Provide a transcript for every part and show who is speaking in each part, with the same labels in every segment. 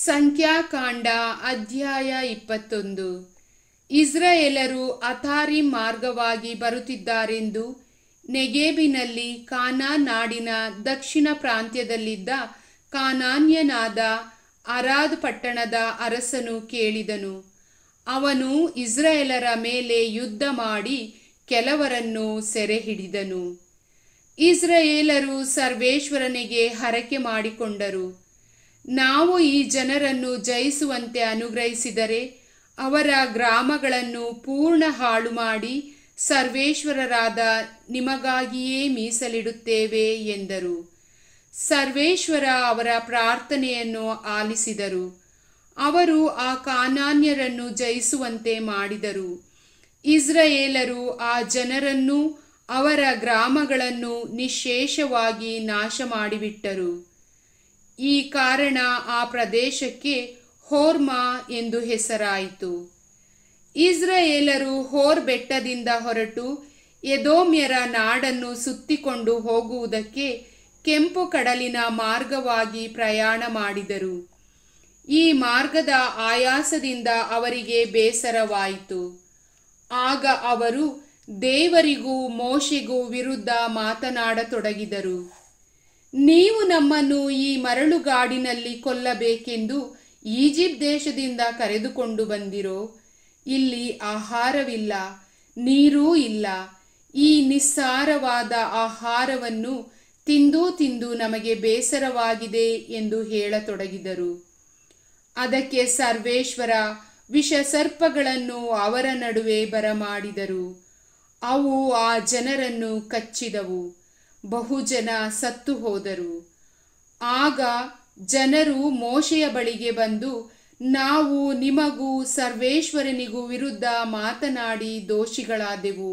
Speaker 1: ಸಂಖ್ಯಾಕಾಂಡ ಅಧ್ಯಾಯ 21. ಇಸ್ರಾಯೇಲರು ಅತಾರಿಮ್ ಮಾರ್ಗವಾಗಿ ಬರುತ್ತಿದ್ದಾರೆಂದು ನೆಗೆಬಿನಲ್ಲಿ ಕಾನಾನ್ ನಾಡಿನ ದಕ್ಷಿಣ ಪ್ರಾಂತ್ಯದಲ್ಲಿದ್ದ ಕಾನಾನ್ಯನಾದ ಅರಾದ್ ಪಟ್ಟಣದ ಅರಸನು ಕೇಳಿದನು. ಅವನು ಇಸ್ರಾಯೇಲರ ಮೇಲೆ ಯುದ್ಧ ಮಾಡಿ ಕೆಲವರನ್ನು ಸೆರೆ ಹಿಡಿದನು. ಇಸ್ರಾಯೇಲರು ಸರ್ವೇಶ್ವರನಿಗೆ ಹರಕೆ ಮಾಡಿಕೊಂಡರು, ನಾವು ಈ ಜನರನ್ನು ಜಯಿಸುವಂತೆ ಅನುಗ್ರಹಿಸಿದರೆ ಅವರ ಗ್ರಾಮಗಳನ್ನು ಪೂರ್ಣ ಹಾಳು ಮಾಡಿ ಸರ್ವೇಶ್ವರರಾದ ನಿಮಗಾಗಿಯೇ ಮೀಸಲಿಡುತ್ತೇವೆ ಎಂದರು. ಸರ್ವೇಶ್ವರ ಅವರ ಪ್ರಾರ್ಥನೆಯನ್ನು ಆಲಿಸಿದರು. ಅವರು ಆ ಕಾನಾನ್ಯರನ್ನು ಜಯಿಸುವಂತೆ ಮಾಡಿದರು. ಇಸ್ರಾಯೇಲರು ಆ ಜನರನ್ನು ಅವರ ಗ್ರಾಮಗಳನ್ನು ನಿಶ್ಶೇಷವಾಗಿ ನಾಶ ಮಾಡಿಬಿಟ್ಟರು. ಈ ಕಾರಣ ಆ ಪ್ರದೇಶಕ್ಕೆ ಹೋರ್ಮಾ ಎಂದು ಹೆಸರಾಯಿತು. ಇಸ್ರಾಯೇಲರು ಹೋರ್ ಬೆಟ್ಟದಿಂದ ಹೊರಟು ಎದೋಮ್ಯರ ನಾಡನ್ನು ಸುತ್ತಿಕೊಂಡು ಹೋಗುವುದಕ್ಕೆ ಕೆಂಪು ಕಡಲಿನ ಮಾರ್ಗವಾಗಿ ಪ್ರಯಾಣ ಮಾಡಿದರು. ಈ ಮಾರ್ಗದ ಆಯಾಸದಿಂದ ಅವರಿಗೆ ಬೇಸರವಾಯಿತು. ಆಗ ಅವರು ದೇವರಿಗೂ ಮೋಶೆಗೂ ವಿರುದ್ಧ ಮಾತನಾಡತೊಡಗಿದರು. ನೀವು ನಮ್ಮನ್ನು ಈ ಮರಳುಗಾಡಿನಲ್ಲಿ ಕೊಲ್ಲಬೇಕೆಂದು ಈಜಿಪ್ಟ್ ದೇಶದಿಂದ ಕರೆದುಕೊಂಡು ಬಂದಿರೋ? ಇಲ್ಲಿ ಆಹಾರವಿಲ್ಲ, ನೀರೂ ಇಲ್ಲ. ಈ ನಿಸ್ಸಾರವಾದ ಆಹಾರವನ್ನು ತಿಂದು ತಿಂದು ನಮಗೆ ಬೇಸರವಾಗಿದೆ ಎಂದು ಹೇಳತೊಡಗಿದರು. ಅದಕ್ಕೆ ಸರ್ವೇಶ್ವರ ವಿಷಸರ್ಪಗಳನ್ನು ಅವರ ನಡುವೆ ಬರಮಾಡಿದರು. ಅವು ಆ ಜನರನ್ನು ಕಚ್ಚಿದವು. ಬಹುಜನ ಸತ್ತು ಹೋದರು. ಆಗ ಜನರು ಮೋಶೆಯ ಬಳಿಗೆ ಬಂದು, ನಾವು ನಿಮಗೂ ಸರ್ವೇಶ್ವರನಿಗೂ ವಿರುದ್ಧ ಮಾತನಾಡಿ ದೋಷಿಗಳಾದೆವು.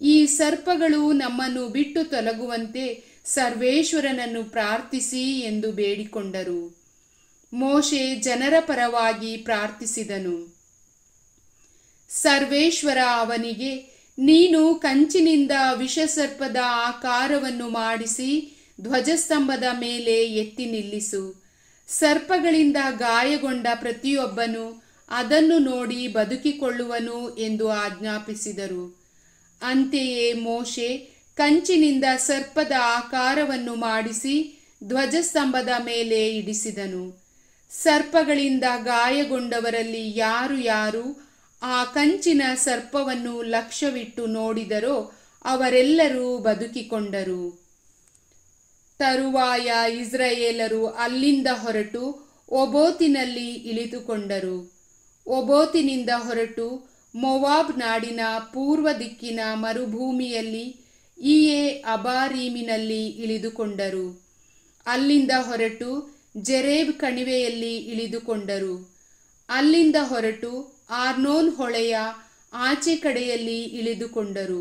Speaker 1: ಈ ಸರ್ಪಗಳು ನಮ್ಮನ್ನು ಬಿಟ್ಟು ತೊಲಗುವಂತೆ ಸರ್ವೇಶ್ವರನನ್ನು ಪ್ರಾರ್ಥಿಸಿ ಎಂದು ಬೇಡಿಕೊಂಡರು. ಮೋಶೆ ಜನರ ಪರವಾಗಿ ಪ್ರಾರ್ಥಿಸಿದನು. ಸರ್ವೇಶ್ವರ ಅವನಿಗೆ, ನೀನು ಕಂಚಿನಿಂದ ವಿಷಸರ್ಪದ ಆಕಾರವನ್ನು ಮಾಡಿಸಿ ಧ್ವಜಸ್ತಂಭದ ಮೇಲೆ ಎತ್ತಿ ನಿಲ್ಲಿಸು. ಸರ್ಪಗಳಿಂದ ಗಾಯಗೊಂಡ ಪ್ರತಿಯೊಬ್ಬನು ಅದನ್ನು ನೋಡಿ ಬದುಕಿಕೊಳ್ಳುವನು ಎಂದು ಆಜ್ಞಾಪಿಸಿದರು. ಅಂತೆಯೇ ಮೋಶೆ ಕಂಚಿನಿಂದ ಸರ್ಪದ ಆಕಾರವನ್ನು ಮಾಡಿಸಿ ಧ್ವಜಸ್ತಂಭದ ಮೇಲೆ ಇಡಿಸಿದನು. ಸರ್ಪಗಳಿಂದ ಗಾಯಗೊಂಡವರಲ್ಲಿ ಯಾರು ಆ ಕಂಚಿನ ಸರ್ಪವನ್ನು ಲಕ್ಷ್ಯವಿಟ್ಟು ನೋಡಿದರೋ ಅವರೆಲ್ಲರೂ ಬದುಕಿಕೊಂಡರು. ತರುವಾಯ ಇಸ್ರಾಯೇಲರು ಅಲ್ಲಿಂದ ಹೊರಟು ಓಬೋತಿನಲ್ಲಿ ಇಳಿದುಕೊಂಡರು. ಓಬೋತಿನಿಂದ ಹೊರಟು ಮೋವಾಬ್ ನಾಡಿನ ಪೂರ್ವ ದಿಕ್ಕಿನ ಮರುಭೂಮಿಯಲ್ಲಿ ಇಯೇ ಅಬಾರೀಮಿನಲ್ಲಿ ಇಳಿದುಕೊಂಡರು. ಅಲ್ಲಿಂದ ಹೊರಟು ಜೆರೇಬ್ ಕಣಿವೆಯಲ್ಲಿ ಇಳಿದುಕೊಂಡರು. ಅಲ್ಲಿಂದ ಹೊರಟು ಆರ್ನೋನ್ ಹೊಳೆಯ ಆಚೆ ಕಡೆಯಲ್ಲಿ ಇಳಿದುಕೊಂಡರು.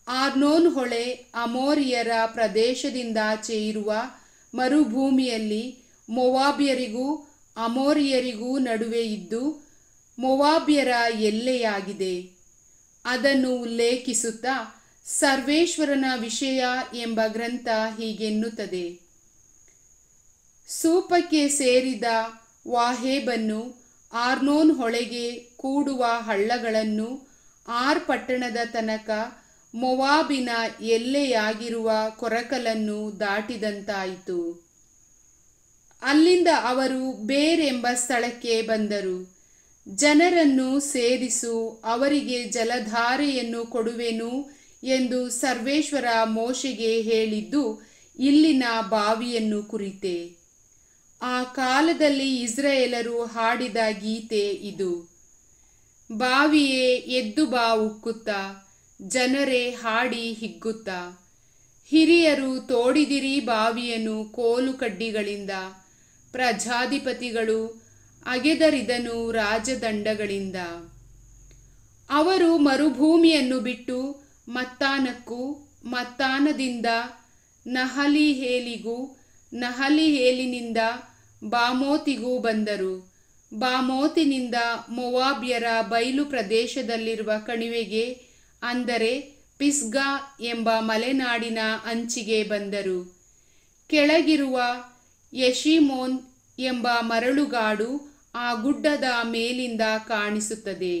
Speaker 1: ಆರ್ನೋನ್ ಹೊಳೆ ಅಮೋರಿಯರ ಪ್ರದೇಶದಿಂದಾಚೆ ಇರುವ ಮರುಭೂಮಿಯಲ್ಲಿ ಮೋವಾಬ್ಯರಿಗೂ ಅಮೋರಿಯರಿಗೂ ನಡುವೆ ಇದ್ದು ಮೋವಾಬ್ಯರ ಎಲ್ಲೆಯಾಗಿದೆ. ಅದನ್ನು ಉಲ್ಲೇಖಿಸುತ್ತಾ ಸರ್ವೇಶ್ವರನ ವಿಷಯ ಎಂಬ ಗ್ರಂಥ ಹೀಗೆನ್ನುತ್ತದೆ. ಸೂಪಕ್ಕೆ ಸೇರಿದ ವಾಹೇಬನ್ನು, ಆರ್ನೋನ್ ಹೊಳೆಗೆ ಕೂಡುವ ಹಳ್ಳಗಳನ್ನು, ಆರ್ ಪಟ್ಟಣದ ತನಕ ಮೋವಾಬಿನ ಎಲ್ಲೆಯಾಗಿರುವ ಕೊರಕಲನ್ನು ದಾಟಿದಂತಾಯಿತು. ಅಲ್ಲಿಂದ ಅವರು ಬೇರ್ ಎಂಬ ಸ್ಥಳಕ್ಕೆ ಬಂದರು. ಜನರನ್ನು ಸೇರಿಸು, ಅವರಿಗೆ ಜಲಧಾರೆಯನ್ನು ಕೊಡುವೆನು ಎಂದು ಸರ್ವೇಶ್ವರ ಮೋಶೆಗೆ ಹೇಳಿದ್ದು ಇಲ್ಲಿನ ಬಾವಿಯನ್ನು ಕುರಿತೆ. ಆ ಕಾಲದಲ್ಲಿ ಇಸ್ರಾಯೇಲರು ಹಾಡಿದ ಗೀತೆ ಇದು. ಬಾವಿಯೇ ಎದ್ದು ಬಾ ಉಕ್ಕುತ್ತಾ, ಜನರೇ ಹಾಡಿ ಹಿಗ್ಗುತ್ತಾ. ಹಿರಿಯರು ತೋಡಿದಿರಿ ಬಾವಿಯನ್ನು ಕೋಲು ಕಡ್ಡಿಗಳಿಂದ, ಪ್ರಜಾಧಿಪತಿಗಳು ಅಗೆದರಿದನು ರಾಜದಂಡಗಳಿಂದ. ಅವರು ಮರುಭೂಮಿಯನ್ನು ಬಿಟ್ಟು ಮತ್ತಾನಕ್ಕೂ, ಮತ್ತಾನದಿಂದ ನಹಲಿಹೇಲಿಗೂ, ನಹಲಿಹೇಲಿನಿಂದ ಬಾಮೋತಿಗೂ ಬಂದರು. ಬಾಮೋತಿನಿಂದ ಮೋವಾಬ್ಯರ ಬಯಲು ಪ್ರದೇಶದಲ್ಲಿರುವ ಕಣಿವೆಗೆ, ಅಂದರೆ ಪಿಸ್ಗಾ ಎಂಬ ಮಲೆನಾಡಿನ ಅಂಚಿಗೆ ಬಂದರು. ಕೆಳಗಿರುವ ಯೆಷಿಮೋನ್ ಎಂಬ ಮರಳುಗಾಡು ಆ ಗುಡ್ಡದ ಮೇಲಿಂದ ಕಾಣಿಸುತ್ತದೆ.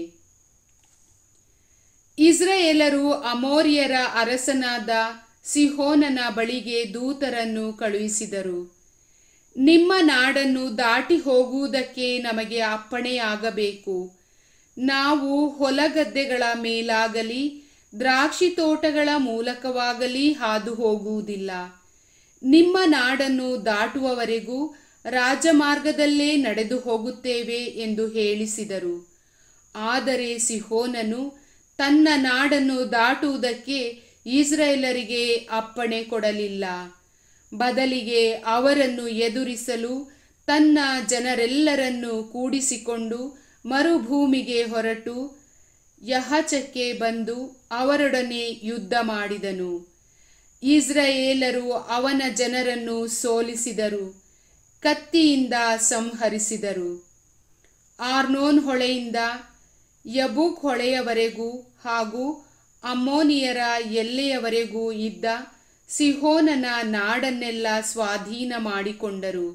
Speaker 1: ಇಸ್ರಾಯೇಲರು ಅಮೋರಿಯರ ಅರಸನಾದ ಸಿಹೋನನ ಬಳಿಗೆ ದೂತರನ್ನು ಕಳುಹಿಸಿದರು. ನಿಮ್ಮ ನಾಡನ್ನು ದಾಟಿ ಹೋಗುವುದಕ್ಕೆ ನಮಗೆ ಅಪ್ಪಣೆಯಾಗಬೇಕು. ನಾವು ಹೊಲಗದ್ದೆಗಳ ಮೇಲಾಗಲಿ ದ್ರಾಕ್ಷಿ ತೋಟಗಳ ಮೂಲಕವಾಗಲಿ ಹಾದು ಹೋಗುವುದಿಲ್ಲ. ನಿಮ್ಮ ನಾಡನ್ನು ದಾಟುವವರೆಗೂ ರಾಜಮಾರ್ಗದಲ್ಲೇ ನಡೆದು ಹೋಗುತ್ತೇವೆ ಎಂದು ಹೇಳಿಸಿದರು. ಆದರೆ ಸಿಹೋನನು ತನ್ನ ನಾಡನ್ನು ದಾಟುವುದಕ್ಕೆ ಇಸ್ರಾಯೇಲರಿಗೆ ಅಪ್ಪಣೆ ಕೊಡಲಿಲ್ಲ. ಬದಲಿಗೆ ಅವರನ್ನು ಎದುರಿಸಲು ತನ್ನ ಜನರೆಲ್ಲರನ್ನು ಕೂಡಿಸಿಕೊಂಡು ಮರುಭೂಮಿಗೆ ಹೊರಟು ಯಹಚಕ್ಕೆ ಬಂದು ಅವರೊಡನೆ ಯುದ್ಧ ಮಾಡಿದನು. ಇಸ್ರಾಯೇಲರು ಅವನ ಜನರನ್ನು ಸೋಲಿಸಿದರು, ಕತ್ತಿಯಿಂದ ಸಂಹರಿಸಿದರು. ಆರ್ನೋನ್ ಹೊಳೆಯಿಂದ ಯಬೂಕ್ ಹೊಳೆಯವರೆಗೂ ಹಾಗೂ ಅಮ್ಮೋನಿಯರ ಎಲ್ಲೆಯವರೆಗೂ ಇದ್ದ ಸಿಹೋನನ ನಾಡನ್ನೆಲ್ಲ ಸ್ವಾಧೀನ ಮಾಡಿಕೊಂಡರು.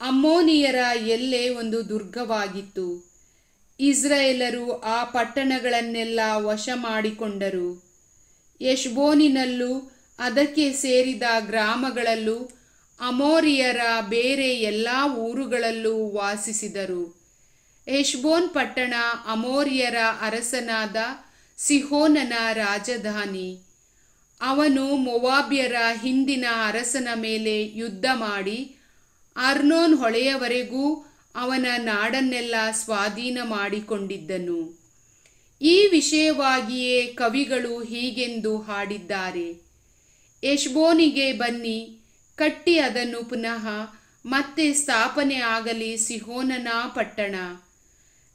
Speaker 1: ಅಮ್ಮೋನಿಯರ ಎಲ್ಲೆ ಒಂದು ದುರ್ಗವಾಗಿತ್ತು. ಇಸ್ರಾಯೇಲರು ಆ ಪಟ್ಟಣಗಳನ್ನೆಲ್ಲ ವಶ ಮಾಡಿಕೊಂಡರು. ಯೆಷ್ಬೋನಿನಲ್ಲೂ ಅದಕ್ಕೆ ಸೇರಿದ ಗ್ರಾಮಗಳಲ್ಲೂ ಅಮೋರಿಯರ ಬೇರೆ ಎಲ್ಲ ಊರುಗಳಲ್ಲೂ ವಾಸಿಸಿದರು. ಹೆಷ್ಬೋನ್ ಪಟ್ಟಣ ಅಮೋರಿಯರ ಅರಸನಾದ ಸಿಹೋನನ ರಾಜಧಾನಿ. ಅವನು ಮೋವಾಬ್ಯರ ಹಿಂದಿನ ಅರಸನ ಮೇಲೆ ಯುದ್ಧ ಮಾಡಿ ಅರ್ನೋನ್ ಹೊಳೆಯವರೆಗೂ ಅವನ ನಾಡನ್ನೆಲ್ಲ ಸ್ವಾಧೀನ ಮಾಡಿಕೊಂಡಿದ್ದನು. ಈ ವಿಷಯವಾಗಿಯೇ ಕವಿಗಳು ಹೀಗೆಂದು ಹಾಡಿದ್ದಾರೆ: ಹೆಷ್ಬೋನಿಗೆ ಬನ್ನಿ, ಕಟ್ಟಿ ಅದನ್ನು ಪುನಃ ಮತ್ತೆ ಸ್ಥಾಪನೆ ಆಗಲಿ ಸಿಹೋನನ ಪಟ್ಟಣ.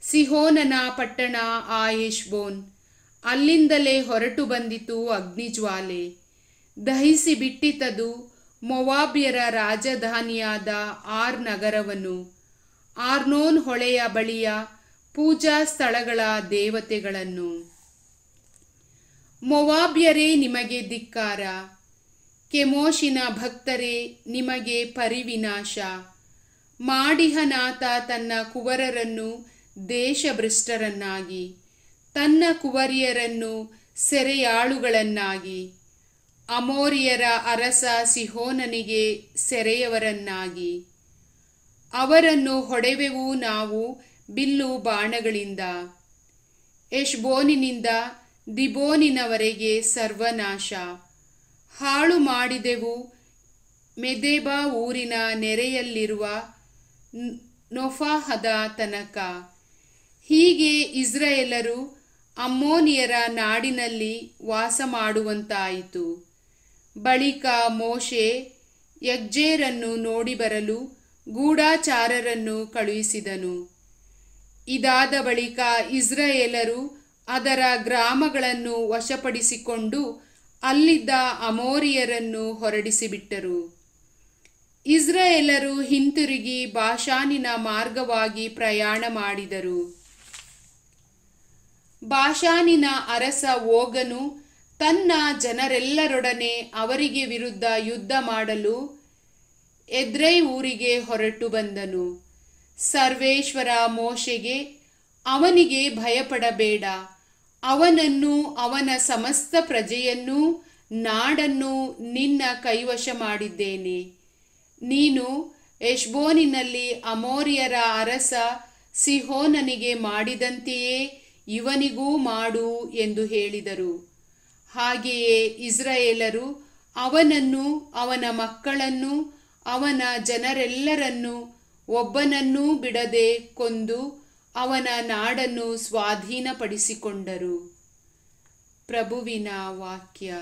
Speaker 1: ಸಿಹೋನನ ಪಟ್ಟಣ ಆ ಹೆಷ್ಬೋನ್, ಅಲ್ಲಿಂದಲೇ ಹೊರಟು ಬಂದಿತು ಅಗ್ನಿಜ್ವಾಲೆ, ದಹಿಸಿ ಬಿಟ್ಟಿತದು ಮೋವಾಬ್ಯರ ರಾಜಧಾನಿಯಾದ ಆರ್ ನಗರವನ್ನು, ಆರ್ನೋನ್ ಹೊಳೆಯ ಬಳಿಯ ಪೂಜಾ ಸ್ಥಳಗಳ ದೇವತೆಗಳನ್ನು. ಮೋವಾಬ್ಯರೇ ನಿಮಗೆ ಧಿಕ್ಕಾರ, ಕೆಮೋಷಿನ ಭಕ್ತರೇ ನಿಮಗೆ ಪರಿವಿನಾಶ. ಮಾಡಿಹನಾಥ ತನ್ನ ಕುವರರನ್ನು ದೇಶಭ್ರಷ್ಟರನ್ನಾಗಿ, ತನ್ನ ಕುವರಿಯರನ್ನು ಸೆರೆಯಾಳುಗಳನ್ನಾಗಿ, ಅಮೋರಿಯರ ಅರಸ ಸಿಹೋನನಿಗೆ ಸೆರೆಯವರನ್ನಾಗಿ. ಅವರನ್ನು ಹೊಡೆವೆವು ನಾವು ಬಿಲ್ಲು ಬಾಣಗಳಿಂದ. ಹೆಷ್ಬೋನಿನಿಂದ ದಿಬೋನಿನವರೆಗೆ ಸರ್ವನಾಶ. ಹಾಳು ಮಾಡಿದೆವು ಮೆದೆಬಾ ಊರಿನ ನೆರೆಯಲ್ಲಿರುವ ನೋಫಾಹದ ತನಕ. ಹೀಗೆ ಇಸ್ರಾಯೇಲರು ಅಮ್ಮೋನಿಯರ ನಾಡಿನಲ್ಲಿ ವಾಸ ಮಾಡುವಂತಾಯಿತು. ಬಳಿಕ ಮೋಶೆ ಯಗ್ಜೇರನ್ನು ನೋಡಿ ಬರಲು ಗೂಢಚಾರರನ್ನು ಕಳುಹಿಸಿದನು. ಇದಾದ ಬಳಿಕ ಇಸ್ರಾಯೇಲರು ಅದರ ಗ್ರಾಮಗಳನ್ನು ವಶಪಡಿಸಿಕೊಂಡು ಅಲ್ಲಿದ್ದ ಅಮೋರಿಯರನ್ನು ಹೊರಡಿಸಿಬಿಟ್ಟರು. ಇಸ್ರಾಯೇಲರು ಹಿಂತಿರುಗಿ ಬಾಷಾನಿನ ಮಾರ್ಗವಾಗಿ ಪ್ರಯಾಣ ಮಾಡಿದರು. ಬಾಷಾನಿನ ಅರಸ ಓಗನು ತನ್ನ ಜನರೆಲ್ಲರೊಡನೆ ಅವರಿಗೆ ವಿರುದ್ಧ ಯುದ್ಧ ಮಾಡಲು ಎದ್ರೈ ಊರಿಗೆ ಹೊರಟು ಬಂದನು. ಸರ್ವೇಶ್ವರ ಮೋಶೆಗೆ, ಅವನಿಗೆ ಭಯಪಡಬೇಡ, ಅವನನ್ನು ಅವನ ಸಮಸ್ತ ಪ್ರಜೆಯನ್ನೂ ನಾಡನ್ನು ನಿನ್ನ ಕೈವಶ ಮಾಡಿದ್ದೇನೆ. ನೀನು ಹೆಷ್ಬೋನಿನಲ್ಲಿ ಅಮೋರಿಯರ ಅರಸ ಸಿಹೋನನಿಗೆ ಮಾಡಿದಂತೆಯೇ ಇವನಿಗೂ ಮಾಡು ಎಂದು ಹೇಳಿದರು. ಹಾಗೆಯೇ ಇಸ್ರಾಯೇಲರು ಅವನನ್ನು, ಅವನ ಮಕ್ಕಳನ್ನು, ಅವನ ಜನರೆಲ್ಲರನ್ನು ಒಬ್ಬನನ್ನೂ ಬಿಡದೆ ಕೊಂದು ಅವನ ನಾಡನ್ನು ಸ್ವಾಧೀನಪಡಿಸಿಕೊಂಡರು. ಪ್ರಭುವಿನ ವಾಕ್ಯ.